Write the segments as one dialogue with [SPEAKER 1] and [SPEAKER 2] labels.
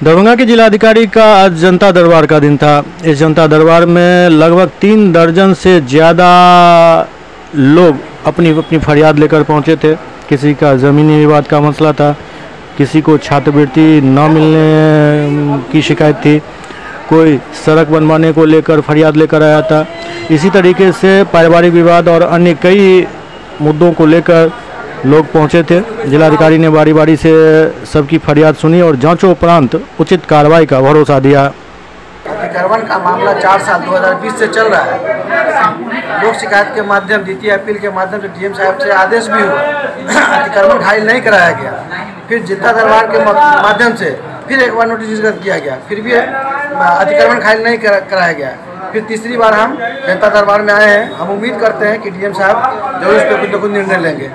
[SPEAKER 1] दरभंगा के जिलाधिकारी का आज जनता दरबार का दिन था। इस जनता दरबार में लगभग 3 दर्जन से ज़्यादा लोग अपनी अपनी फरियाद लेकर पहुंचे थे। किसी का ज़मीनी विवाद का मसला था, किसी को छात्रवृत्ति न मिलने की शिकायत थी, कोई सड़क बनवाने को लेकर फरियाद लेकर आया था। इसी तरीके से पारिवारिक विवाद और अन्य कई मुद्दों को लेकर लोग पहुंचे थे। जिलाधिकारी ने बारी बारी से सबकी फरियाद सुनी और जांचों उपरांत उचित कार्रवाई का भरोसा दिया।
[SPEAKER 2] अतिक्रमण का मामला 4 साल 2020 से चल रहा है। लोक शिकायत के माध्यम, द्वितीय अपील के माध्यम से डीएम साहब से आदेश भी हुआ, अतिक्रमण खारिज नहीं कराया गया। फिर जनता दरबार के माध्यम से फिर एक बार नोटिस किया गया, फिर भी अतिक्रमण खारिज नहीं कराया गया। फिर तीसरी बार हम जनता दरबार में आए हैं। हम उम्मीद करते हैं कि डीएम साहब जरूर इस पर कुछ न कुछ निर्णय लेंगे।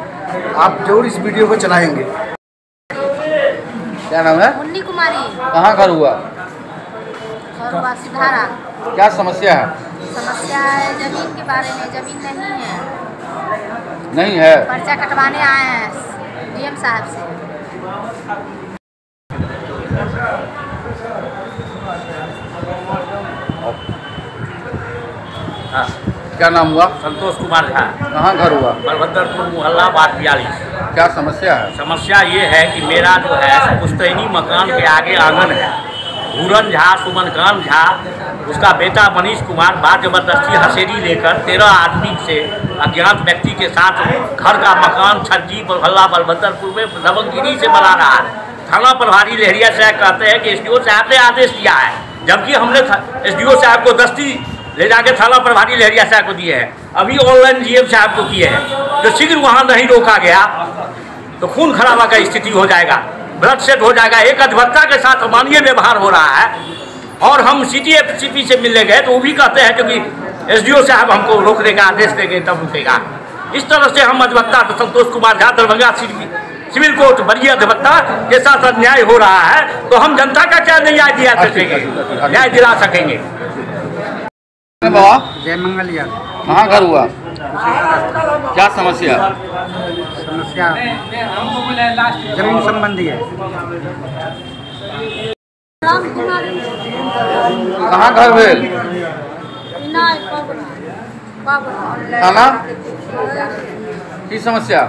[SPEAKER 2] आप जरूर इस वीडियो को चलाएंगे।
[SPEAKER 3] क्या नाम है?
[SPEAKER 4] मुन्नी कुमारी।
[SPEAKER 3] कहाँ घर हुआ?
[SPEAKER 4] घर हुआ सिधारा।
[SPEAKER 3] क्या समस्या है?
[SPEAKER 4] समस्या है जमीन के बारे में। जमीन नहीं है।
[SPEAKER 3] नहीं है?
[SPEAKER 4] पर्चा कटवाने आए हैं डीएम साहब से।
[SPEAKER 3] हाँ, क्या नाम हुआ?
[SPEAKER 5] संतोष कुमार झा।
[SPEAKER 3] कहाँ घर हुआ?
[SPEAKER 5] बलभद्रपुर मोहल्ला वार्ड 42।
[SPEAKER 3] क्या समस्या है?
[SPEAKER 5] समस्या ये है कि मेरा जो है पुश्तैनी मकान के आगे आंगन है। भूरन झा, सुमनकांत झा, उसका बेटा मनीष कुमार बात जबरदस्ती हसेरी लेकर 13 आदमी से अज्ञात व्यक्ति के साथ घर का मकान छज्जी मोहल्ला बलभद्रपुर में दबंगगिरी से बना रहा है। थाना प्रभारी लहरिया साहब कहते हैं कि एसडीओ साहब ने आदेश दिया है, जबकि हमने एसडीओ साहब को दस्ती ले जाके थाना प्रभारी लहरिया साहब को दिए हैं। अभी ऑनलाइन डीएम साहब को किए हैं। जो शीघ्र वहाँ नहीं रोका गया तो खून खराबा का स्थिति हो जाएगा, ब्लड सेट हो जाएगा। एक अधिवक्ता के साथ अमानवीय व्यवहार हो रहा है और हम सीपी से मिलने गए तो वो भी कहते हैं क्योंकि एसडीओ साहब हमको रोकने का आदेश देंगे तब रुकेगा। इस तरह से हम अधिवक्ता संतोष कुमार झा दरभंगा सिविल कोर्ट वरीय अधिवक्ता के साथ अन्याय हो रहा है, तो हम जनता का क्या न्याय दिला सकेंगे, न्याय दिला सकेंगे।
[SPEAKER 3] बाबा
[SPEAKER 2] जय मंगलिया।
[SPEAKER 3] कहाँ घर हुआ? क्या समस्या?
[SPEAKER 2] समस्या जमीन संबंधी है।
[SPEAKER 3] कहाँ घर भेल? थाना की समस्या?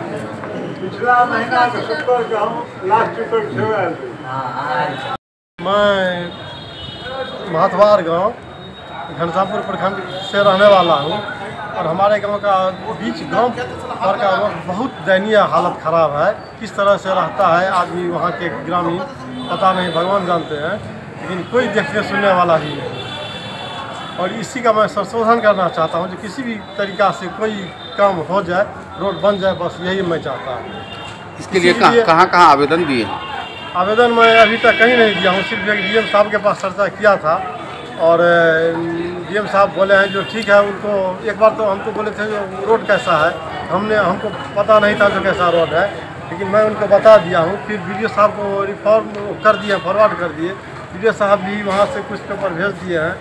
[SPEAKER 6] मैं महतवार गांव घनश्यामपुर प्रखंड से रहने वाला हूं और हमारे गांव का बीच गांव पर का बहुत दयनीय हालत ख़राब है। किस तरह से रहता है आदमी वहां के ग्रामीण, पता नहीं, भगवान जानते हैं, लेकिन कोई देखने सुनने वाला ही नहीं। और इसी का मैं संशोधन करना चाहता हूं, जो किसी भी तरीक़ा से कोई काम हो जाए, रोड बन जाए, बस यही मैं चाहता हूँ।
[SPEAKER 3] इसके लिए कहाँ आवेदन दिए?
[SPEAKER 6] आवेदन मैं अभी तक कहीं नहीं दिया हूँ, सिर्फ एक डीएम साहब के पास चर्चा किया था और डीएम साहब बोले हैं जो ठीक है। उनको एक बार तो हमको बोले थे जो रोड कैसा है, हमको पता नहीं था जो कैसा रोड है, लेकिन मैं उनको बता दिया हूँ। फिर वीडियो साहब को रिफॉर्म कर दिए, फॉरवर्ड कर दिए। वीडियो साहब भी वहाँ से कुछ पेपर भेज दिए हैं,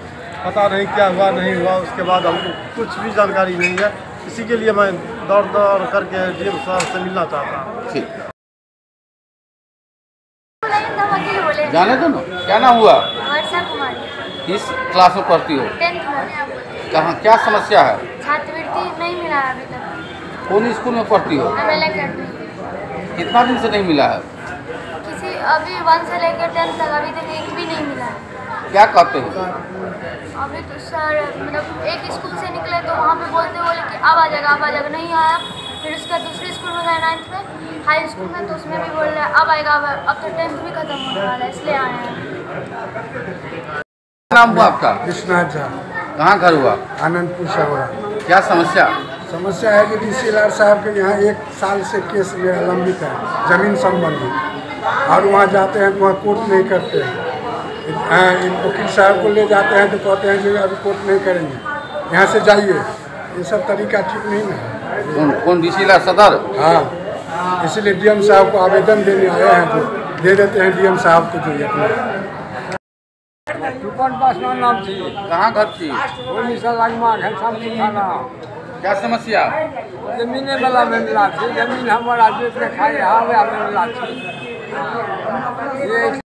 [SPEAKER 6] पता नहीं क्या हुआ नहीं हुआ। उसके बाद हमको कुछ भी जानकारी नहीं है। इसी के लिए मैं दौड़ करके डीएम साहब से मिलना चाहता हूँ।
[SPEAKER 3] जाने दो ना, क्या नाम हुआ?
[SPEAKER 4] वर्षा कुमारी।
[SPEAKER 3] किस क्लास में पढ़ती हो?
[SPEAKER 4] 10th में।
[SPEAKER 3] कहाँ, क्या समस्या है?
[SPEAKER 4] छात्रवृत्ति नहीं मिला अभी तक।
[SPEAKER 3] कौन स्कूल में पढ़ती हो? कितना दिन से नहीं मिला है?
[SPEAKER 4] किसी अभी 1 से लेकर 10 तक अभी तक एक भी नहीं मिला है।
[SPEAKER 3] क्या कहते हैं?
[SPEAKER 4] अभी तो सर मतलब एक स्कूल से निकले तो वहाँ पे बोले कि अब आ जाएगा, नहीं आया। फिर उसका दूसरे स्कूल में गए 9th में, हाई स्कूल में, तो उसमें भी बोल रहे हैं अब आएगा। अब तो 10th भी खत्म होने वाला है, इसलिए आए हैं।
[SPEAKER 3] नाम हुआ आपका?
[SPEAKER 2] विश्वनाथ झा।
[SPEAKER 3] कहाँ घर हुआ?
[SPEAKER 2] आनंदपुर सगोरा।
[SPEAKER 3] क्या समस्या?
[SPEAKER 2] समस्या है कि डीसीएलआर साहब के यहाँ 1 साल से केस मेरा लंबित है जमीन संबंधी, और वहाँ जाते हैं तो वहाँ कोर्ट नहीं करते हैं। वकील साहब को ले जाते हैं तो कहते हैं कि अभी कोर्ट नहीं करेंगे, यहाँ से जाइए। ये सब तरीका ठीक नहीं है।
[SPEAKER 3] कौन डीसीएलआर सदर?
[SPEAKER 2] हाँ, इसलिए डीएम साहब को आवेदन देने आए हैं, तो दे देते हैं डीएम साहब को जो अपना।
[SPEAKER 7] नाम थी।
[SPEAKER 3] कहाँ घर थी? क्या समस्या?
[SPEAKER 7] जमीने वाला मिला थी, जमीन हमारा जो खाए मिला थी।